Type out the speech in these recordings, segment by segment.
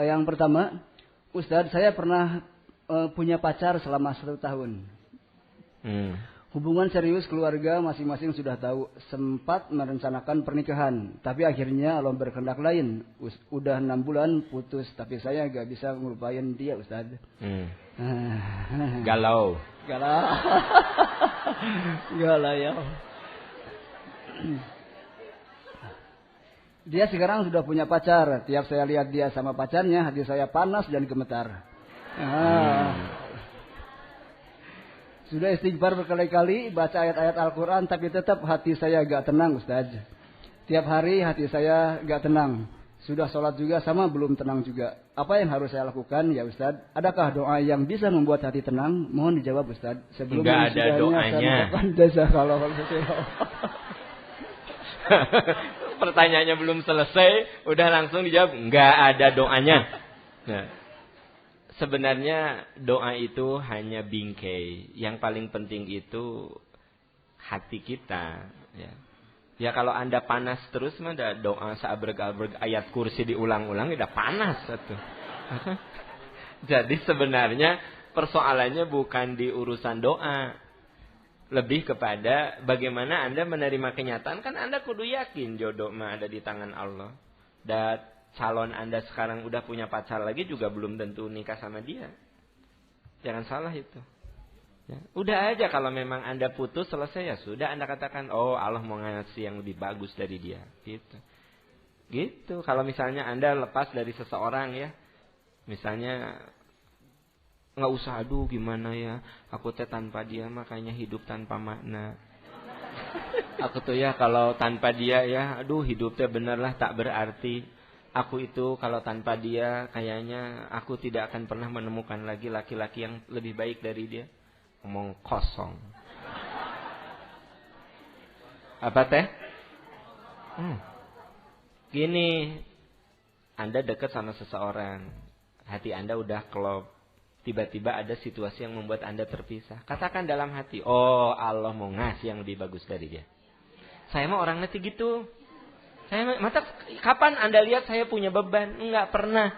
Yang pertama, Ustadz, saya pernah punya pacar selama 1 tahun. Hubungan serius keluarga masing-masing sudah tahu, sempat merencanakan pernikahan. Tapi akhirnya Allah berkehendak lain. Udah 6 bulan putus, tapi saya gak bisa ngelupain dia, Ustadz. Galau. Galau ya. Dia sekarang sudah punya pacar. Tiap saya lihat dia sama pacarnya, hati saya panas dan gemetar. Sudah istighfar berkali-kali, baca ayat-ayat Al-Quran, tapi tetap hati saya gak tenang, Ustaz. Tiap hari hati saya gak tenang. Sudah sholat juga sama, belum tenang juga. Apa yang harus saya lakukan, ya Ustaz? Adakah doa yang bisa membuat hati tenang? Mohon dijawab, Ustaz. Enggak ada doanya. Pertanyaannya belum selesai, udah langsung dijawab. Enggak ada doanya. Nah, sebenarnya doa itu hanya bingkai. Yang paling penting itu hati kita. Ya kalau Anda panas terus, mah ada doa seabrek-abrek ayat kursi diulang-ulang, udah panas satu. Jadi sebenarnya persoalannya bukan di urusan doa. Lebih kepada bagaimana Anda menerima kenyataan. Kan Anda kudu yakin jodoh mah ada di tangan Allah. Dan calon Anda sekarang udah punya pacar lagi juga belum tentu nikah sama dia. Jangan salah itu. Ya, udah aja kalau memang Anda putus selesai ya sudah, Anda katakan, oh Allah mau ngasih yang lebih bagus dari dia. Gitu. Kalau misalnya Anda lepas dari seseorang ya, misalnya nggak usah, aduh gimana ya, aku teh tanpa dia makanya hidup tanpa makna. Aku tuh ya kalau tanpa dia ya, aduh hidup teh benerlah tak berarti. Aku itu kalau tanpa dia kayaknya aku tidak akan pernah menemukan lagi laki-laki yang lebih baik dari dia. Ngomong kosong. Apa teh? Gini, Anda dekat sama seseorang, hati Anda udah klop. Tiba-tiba ada situasi yang membuat Anda terpisah. Katakan dalam hati, oh Allah mau ngasih yang lebih bagus dari dia. Saya mah orangnya gitu. Masa kapan Anda lihat saya punya beban? Enggak pernah.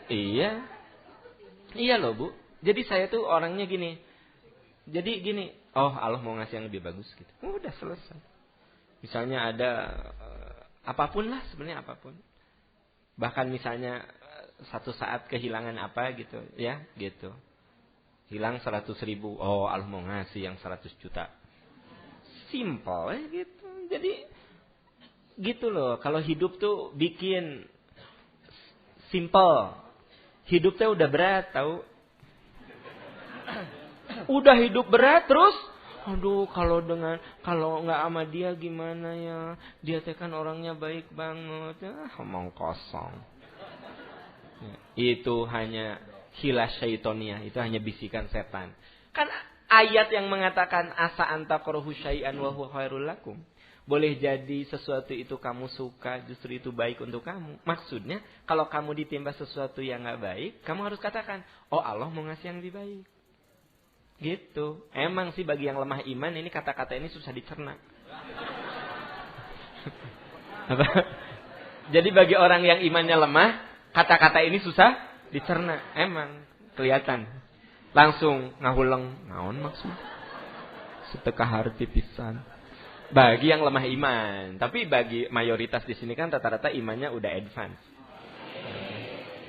Iya loh Bu. Jadi saya tuh orangnya gini. Jadi gini, oh Allah mau ngasih yang lebih bagus gitu. Udah selesai. Misalnya ada apapun lah, sebenarnya apapun. Bahkan misalnya satu saat kehilangan apa gitu, ya gitu. Hilang 100.000, oh Allah mau ngasih yang 100 juta. Simple ya gitu. Jadi gitu loh. Kalau hidup tuh bikin simple. Hidup tuh udah berat tahu. Udah hidup berat terus. Aduh kalau nggak sama dia gimana ya? Dia teh kan orangnya baik banget. Omong kosong. Ya, itu hanya hilas syaitonia. Itu hanya bisikan setan. Kan ayat yang mengatakan asa antaqrahu syai'an wa huwa khairul lakum. Boleh jadi sesuatu itu kamu suka, justru itu baik untuk kamu. Maksudnya, kalau kamu ditimpa sesuatu yang gak baik, kamu harus katakan, oh Allah mau ngasih yang lebih baik. Gitu. Emang sih bagi yang lemah iman, ini kata-kata ini susah dicerna. Jadi bagi orang yang imannya lemah, kata-kata ini susah dicerna. Emang, kelihatan. Langsung ngahuleng, naon maksud? Seteka harti pisan. Bagi yang lemah iman, tapi bagi mayoritas di sini kan rata-rata imannya udah advance.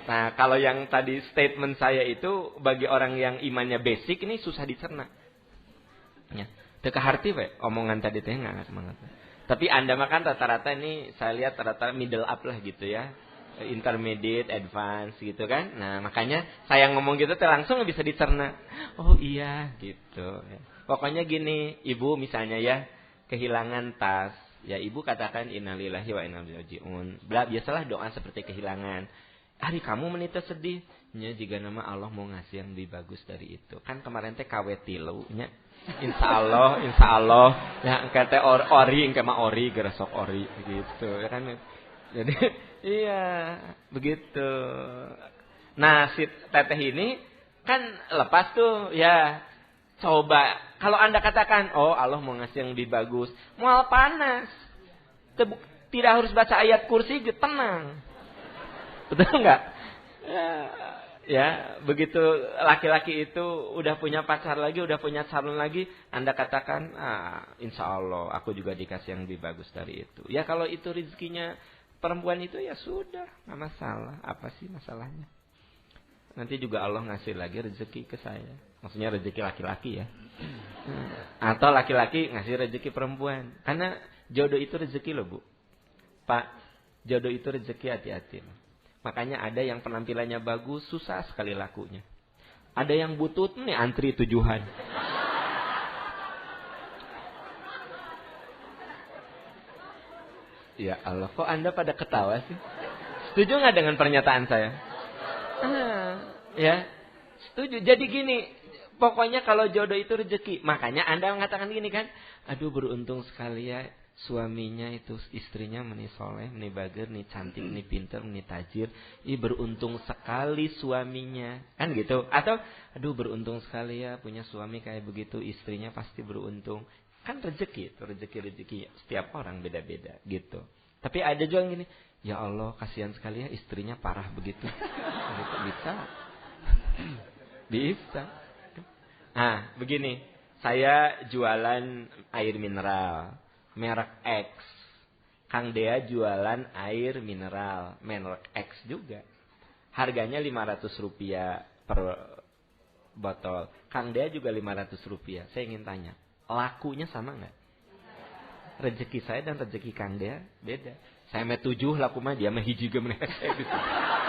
Nah, kalau yang tadi statement saya itu bagi orang yang imannya basic ini susah dicerna. Ya, teka harti we, omongan tadi teh enggak semangat. Tapi Anda makan rata-rata ini saya lihat rata-rata middle up lah gitu ya. Intermediate, advance gitu kan. Nah, makanya saya ngomong gitu teh langsung bisa dicerna. Oh iya, gitu ya. Pokoknya gini, Ibu misalnya ya, kehilangan tas, ya Ibu katakan innalillahi wa inna ilaihi raji'un. Biasalah doa seperti kehilangan. Hari kamu menita sedih, nya jika nama Allah mau ngasih yang lebih bagus dari itu. Kan kemarin teh kawe tilu nya. Insya Allah, ya engke teh ori engke mah ori geresok ori gitu ya kan. Jadi iya, begitu. Nah, si teteh ini kan lepas tuh ya. Coba, kalau Anda katakan, oh Allah mau ngasih yang lebih bagus. Mual panas. tidak harus baca ayat kursi, tenang. Betul nggak? Ya, begitu laki-laki itu udah punya pacar lagi, udah punya calon lagi, Anda katakan, insya Allah aku juga dikasih yang lebih bagus dari itu. Ya kalau itu rezekinya perempuan itu ya sudah, nggak masalah. Apa sih masalahnya? Nanti juga Allah ngasih lagi rezeki ke saya. Maksudnya rezeki laki-laki ya. Atau laki-laki ngasih rezeki perempuan. Karena jodoh itu rezeki loh Bu. Pak, jodoh itu rezeki, hati-hati. Makanya ada yang penampilannya bagus, susah sekali lakunya. Ada yang butut nih antri tujuan. Ya Allah, kok Anda pada ketawa sih? Setuju nggak dengan pernyataan saya? Ya, setuju. Jadi gini, pokoknya kalau jodoh itu rezeki. Makanya Anda mengatakan gini kan, aduh beruntung sekali ya. Suaminya itu, istrinya meni soleh, meni bager, meni cantik, meni pinter, meni tajir. Beruntung sekali suaminya. Kan gitu. Atau, aduh beruntung sekali ya punya suami kayak begitu. Istrinya pasti beruntung. Kan rezeki itu, rezeki-rezeki. Setiap orang beda-beda gitu. Tapi ada juga yang gini, ya Allah kasihan sekali ya istrinya parah begitu. Gitu. Bisa. Bisa. Nah begini, saya jualan air mineral. Merek X. Kang Dea jualan air mineral. Merek X juga. Harganya Rp500 per botol. Kang Dea juga Rp500. Saya ingin tanya. Lakunya sama nggak? Rezeki saya dan rezeki Kang Dea beda. Saya mah 7 laku mah dia mah hiji geus gitu.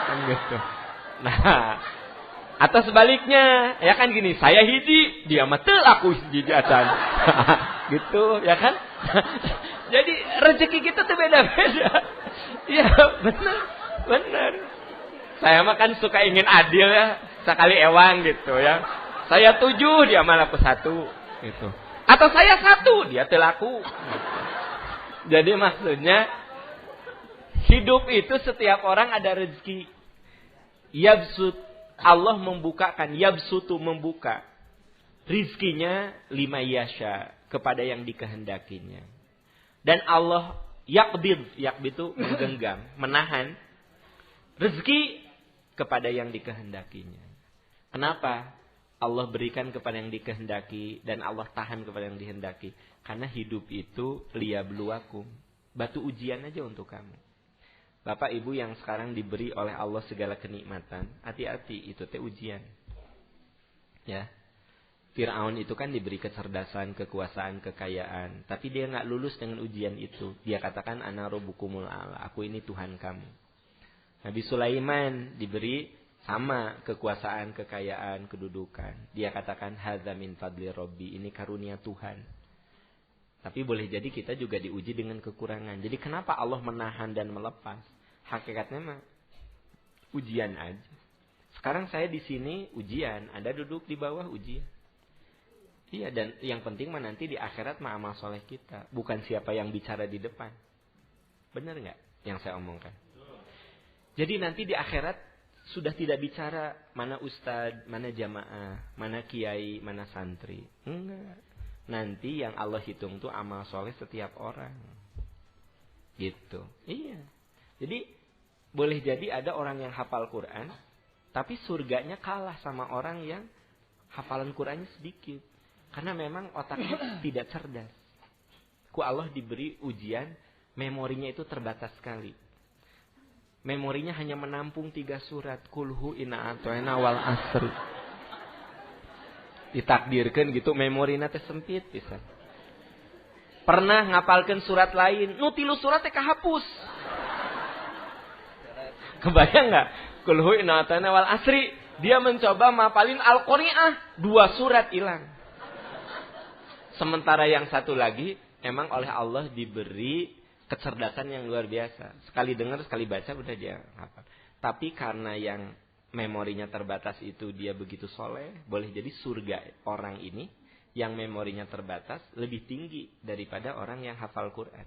Kan gitu. Nah, atau sebaliknya, ya kan gini, saya hiji, dia mah teu laku hiji acan. Gitu, ya kan? Jadi rezeki kita tuh beda-beda. Iya, benar. Saya mah kan suka ingin adil ya, sekali ewang gitu ya. Saya 7, dia mah laku 1 gitu. Atau saya 1, dia teu laku. Jadi maksudnya hidup itu setiap orang ada rezeki. Yabsut, Allah membukakan, yabsutu membuka rizkinya lima yasha, kepada yang dikehendakinya. Dan Allah yakbid itu menggenggam, menahan rezeki kepada yang dikehendakinya. Kenapa? Allah berikan kepada yang dikehendaki dan Allah tahan kepada yang dihendaki. Karena hidup itu liyabluwakum, batu ujian aja untuk kamu. Bapak Ibu yang sekarang diberi oleh Allah segala kenikmatan, hati-hati, itu teh ujian. Ya. Fir'aun itu kan diberi kecerdasan, kekuasaan, kekayaan, tapi dia enggak lulus dengan ujian itu. Dia katakan ana rabbukumul a'la, aku ini Tuhan kamu. Nabi Sulaiman diberi sama kekuasaan, kekayaan, kedudukan. Dia katakan hadza min fadli rabbi, ini karunia Tuhan. Tapi boleh jadi kita juga diuji dengan kekurangan. Jadi kenapa Allah menahan dan melepas? Hakikatnya mah ujian aja. Sekarang saya di sini ujian, Anda duduk di bawah ujian. Iya, dan yang penting mah nanti di akhirat mah amal soleh kita, bukan siapa yang bicara di depan. Benar nggak yang saya omongkan? Jadi nanti di akhirat sudah tidak bicara mana ustad, mana jamaah, mana kiai, mana santri. Enggak. Nanti yang Allah hitung tuh amal soleh setiap orang. Gitu. Iya. Jadi boleh jadi ada orang yang hafal Quran, tapi surganya kalah sama orang yang hafalan Qurannya sedikit. Karena memang otaknya tidak cerdas. Ku Allah diberi ujian, memorinya itu terbatas sekali. Memorinya hanya menampung 3 surat. Kulhu inna atoena wal asri. Ditakdirkan gitu, memorinya teh sempit bisa. Pernah ngapalkan surat lain, nu 3 surat teh kahapus. Kebayang nggak? Kulhu inna atoena wal asri. Dia mencoba mapalin Al-Qari'ah, 2 surat hilang. Sementara yang satu lagi emang oleh Allah diberi kecerdasan yang luar biasa. Sekali dengar, sekali baca udah dia hafal. Tapi karena yang memorinya terbatas itu dia begitu soleh, boleh jadi surga orang ini yang memorinya terbatas lebih tinggi daripada orang yang hafal Quran.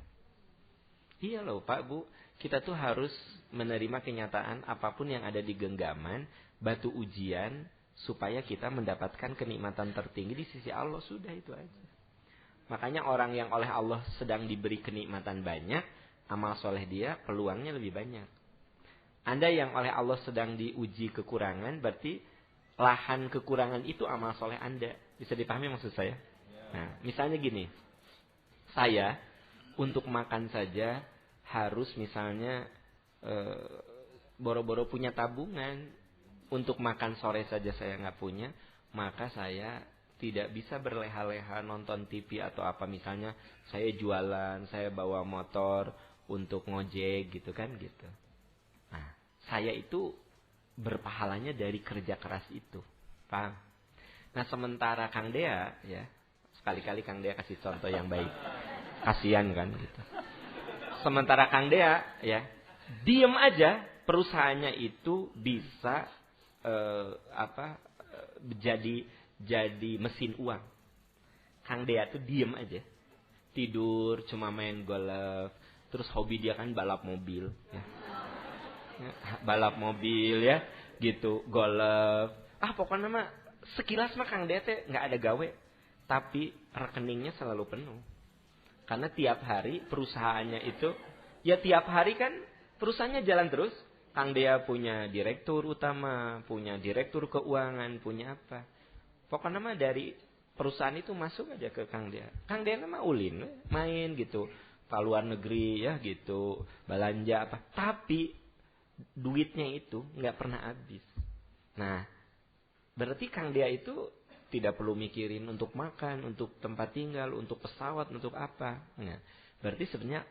Iya loh Pak Bu, kita tuh harus menerima kenyataan apapun yang ada di genggaman, batu ujian, supaya kita mendapatkan kenikmatan tertinggi di sisi Allah. Sudah itu aja. Makanya orang yang oleh Allah sedang diberi kenikmatan banyak, amal soleh dia peluangnya lebih banyak. Anda yang oleh Allah sedang diuji kekurangan, berarti lahan kekurangan itu amal soleh Anda. Bisa dipahami maksud saya? Nah, misalnya gini, saya untuk makan saja harus misalnya boro-boro punya tabungan. Untuk makan sore saja saya nggak punya, maka saya tidak bisa berleha-leha nonton TV atau apa. Misalnya saya jualan, saya bawa motor untuk ngojek gitu kan gitu. Nah, saya itu berpahalanya dari kerja keras itu, paham? Nah, sementara Kang Dea ya, sekali-kali Kang Dea kasih contoh yang baik, kasihan kan gitu. Sementara Kang Dea ya, diem aja perusahaannya itu bisa jadi mesin uang. Kang Dea tuh diem aja, tidur cuma main golf, terus hobi dia kan balap mobil ya. Balap mobil ya gitu, golf. Pokoknya mah sekilas mah Kang Dea teh nggak ada gawe, tapi rekeningnya selalu penuh. Karena tiap hari perusahaannya itu, ya tiap hari kan perusahaannya jalan terus. Kang Dea punya direktur utama, punya direktur keuangan, punya apa. Pokoknya mah dari perusahaan itu masuk aja ke Kang Dea. Kang Dea mah ulin, main gitu. Ke luar negeri ya gitu, belanja apa. Tapi duitnya itu nggak pernah habis. Nah, berarti Kang Dea itu tidak perlu mikirin untuk makan, untuk tempat tinggal, untuk pesawat, untuk apa. Nah, berarti sebenarnya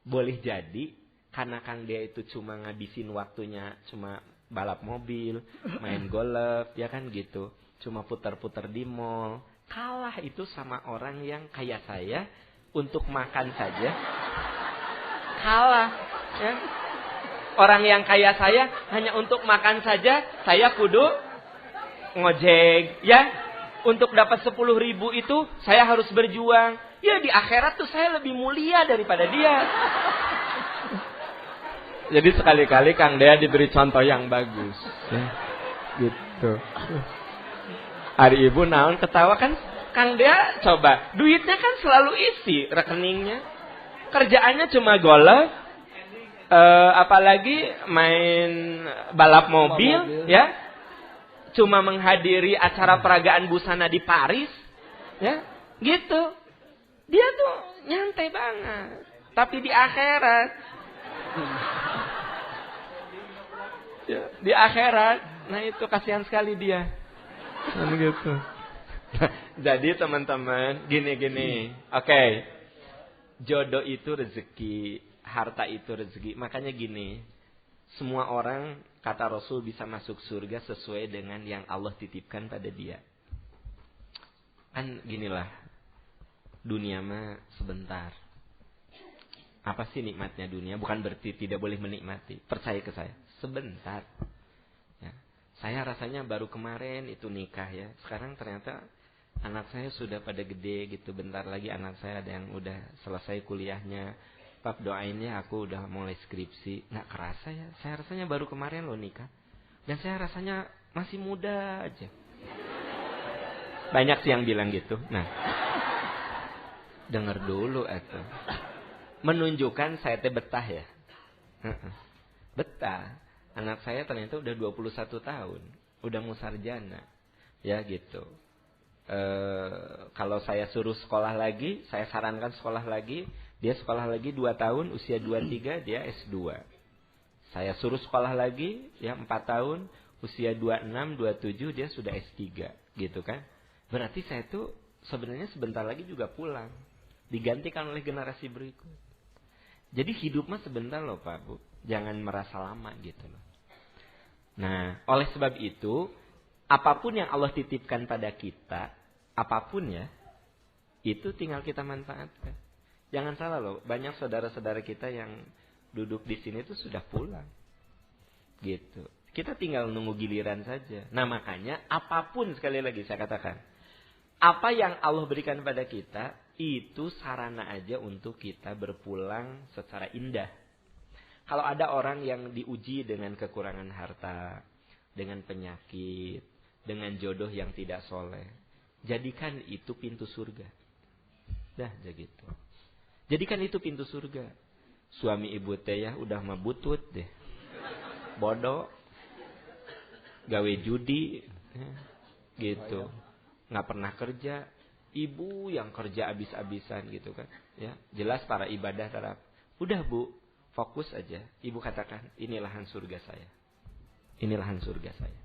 boleh jadi karena Kang Dea itu cuma ngabisin waktunya cuma balap mobil, main golf, ya kan gitu. Cuma putar-putar di mall. Kalah itu sama orang yang kayak saya untuk makan saja. Kalah. Ya. Orang yang kayak saya hanya untuk makan saja, saya kudu ngojek. Ya. Untuk dapat 10.000 itu saya harus berjuang. Ya di akhirat tuh saya lebih mulia daripada dia. Jadi sekali-kali Kang Dea diberi contoh yang bagus. Ya, gitu. Hari ibu naon ketawa kan Kang Dea coba. Duitnya kan selalu isi rekeningnya. Kerjaannya cuma golf. Apalagi main balap mobil. Ya. Cuma menghadiri acara peragaan busana di Paris. Ya, gitu. Dia tuh nyantai banget. Tapi di akhirat. Ya, di akhirat, nah itu kasihan sekali dia. Kan gitu. Jadi teman-teman, gini. Oke. Jodoh itu rezeki, harta itu rezeki. Makanya gini, semua orang kata Rasul bisa masuk surga sesuai dengan yang Allah titipkan pada dia. Kan ginilah, dunia mah sebentar. Apa sih nikmatnya dunia? Bukan berarti tidak boleh menikmati. Percaya ke saya. Sebentar. Ya. Saya rasanya baru kemarin itu nikah ya. Sekarang ternyata anak saya sudah pada gede gitu. Bentar lagi anak saya ada yang udah selesai kuliahnya. Pap doain ya aku udah mulai skripsi. Nggak kerasa ya. Saya rasanya baru kemarin loh nikah. Dan saya rasanya masih muda aja. Banyak sih yang bilang gitu. Nah. Dengar dulu itu. Menunjukkan saya teh betah ya. Betah. Anak saya ternyata udah 21 tahun. Udah mau sarjana. Ya gitu. Kalau saya suruh sekolah lagi, saya sarankan sekolah lagi. Dia sekolah lagi 2 tahun, usia 23 dia S2. Saya suruh sekolah lagi, ya 4 tahun, usia 26, 27 dia sudah S3. Gitu kan. Berarti saya tuh sebenarnya sebentar lagi juga pulang. Digantikan oleh generasi berikut. Jadi hidup mah sebentar loh Pak Bu. Jangan merasa lama gitu loh. Nah, oleh sebab itu, apapun yang Allah titipkan pada kita, apapun ya, itu tinggal kita manfaatkan. Jangan salah loh, banyak saudara-saudara kita yang duduk di sini itu sudah pulang. Gitu. Kita tinggal nunggu giliran saja. Nah makanya, apapun sekali lagi saya katakan, apa yang Allah berikan pada kita, itu sarana aja untuk kita berpulang secara indah. Kalau ada orang yang diuji dengan kekurangan harta, dengan penyakit, dengan jodoh yang tidak soleh, jadikan itu pintu surga. Dah, gitu. Jadikan itu pintu surga. Suami ibu teh ya udah mah butut deh. Bodoh. Gawe judi. Gitu. Nggak pernah kerja. Ibu yang kerja abis-abisan gitu kan. Ya, jelas para ibadah terap. Udah Bu, fokus aja. Ibu katakan, ini lahan surga saya. Ini lahan surga saya.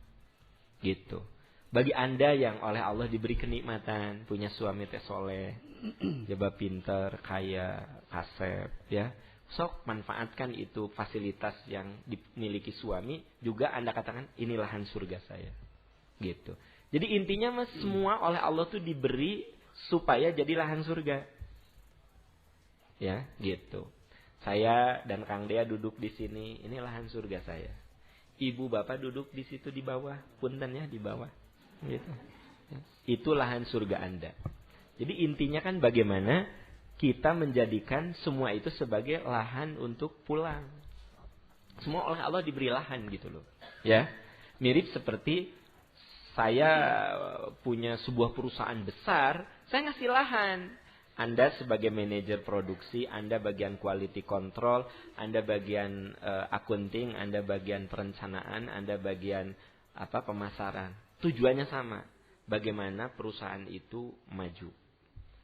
Gitu. Bagi Anda yang oleh Allah diberi kenikmatan, punya suami teh soleh, jaba pinter, kaya, kasep, ya. Sok manfaatkan itu fasilitas yang dimiliki suami, juga Anda katakan ini lahan surga saya. Gitu. Jadi intinya mas semua oleh Allah tuh diberi supaya jadi lahan surga. Ya, gitu. Saya dan Kang Dea duduk di sini, ini lahan surga saya. Ibu bapak duduk di situ di bawah, punten ya di bawah. Gitu. Itu lahan surga Anda. Jadi intinya kan bagaimana kita menjadikan semua itu sebagai lahan untuk pulang. Semua oleh Allah diberi lahan gitu loh. Ya. Mirip seperti saya punya sebuah perusahaan besar, saya ngasih lahan. Anda sebagai manajer produksi, Anda bagian quality control, Anda bagian accounting, Anda bagian perencanaan, Anda bagian pemasaran. Tujuannya sama. Bagaimana perusahaan itu maju.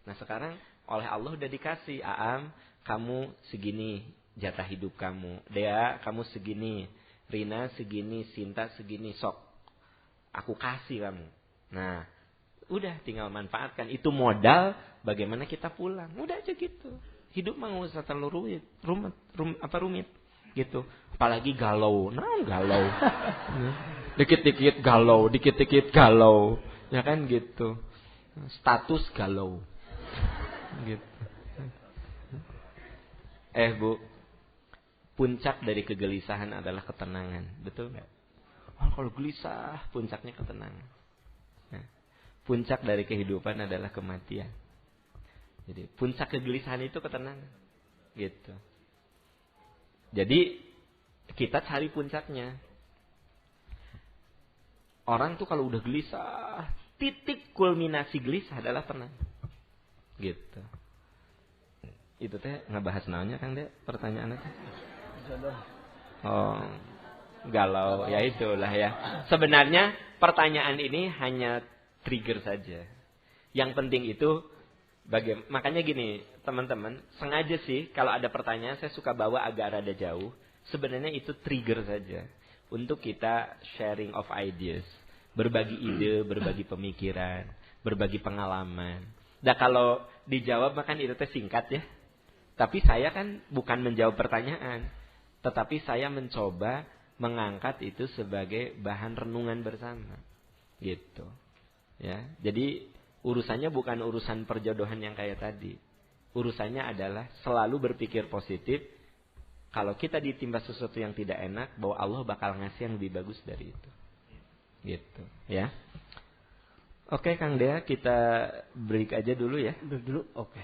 Nah sekarang oleh Allah udah dikasih. Aam, kamu segini jatah hidup kamu. Dea, kamu segini. Rina segini. Sinta segini. Sok. Aku kasih kamu. Nah, udah tinggal manfaatkan. Itu modal bagaimana kita pulang. Udah aja gitu. Hidup mah gak usah terlalu rumit. Gitu. Apalagi galau. Nah, galau. Dikit-dikit galau, dikit-dikit galau. Ya kan gitu. Status galau. Gitu. Bu, puncak dari kegelisahan adalah ketenangan. Betul enggak? Oh, kalau gelisah, puncaknya ketenangan. Nah, puncak dari kehidupan adalah kematian. Jadi, puncak kegelisahan itu ketenangan. Gitu. Jadi, kita cari puncaknya. Orang tuh kalau udah gelisah, titik kulminasi gelisah adalah tenang. Gitu. Itu teh ngebahas naonnya Kang Dea? Pertanyaannya teh. Oh, galau. Ya itulah ya. Sebenarnya pertanyaan ini hanya trigger saja. Yang penting itu makanya gini, teman-teman, sengaja sih kalau ada pertanyaan saya suka bawa agak rada jauh. Sebenarnya itu trigger saja. Untuk kita sharing of ideas. Berbagi ide, berbagi pemikiran, berbagi pengalaman. Nah kalau dijawab makan itu teh singkat ya. Tapi saya kan bukan menjawab pertanyaan. Tetapi saya mencoba mengangkat itu sebagai bahan renungan bersama. Gitu. Ya, jadi urusannya bukan urusan perjodohan yang kayak tadi. Urusannya adalah selalu berpikir positif. Kalau kita ditimpa sesuatu yang tidak enak, bahwa Allah bakal ngasih yang lebih bagus dari itu. Gitu, ya. Oke, Kang Dea, kita break aja dulu ya. Break dulu, oke.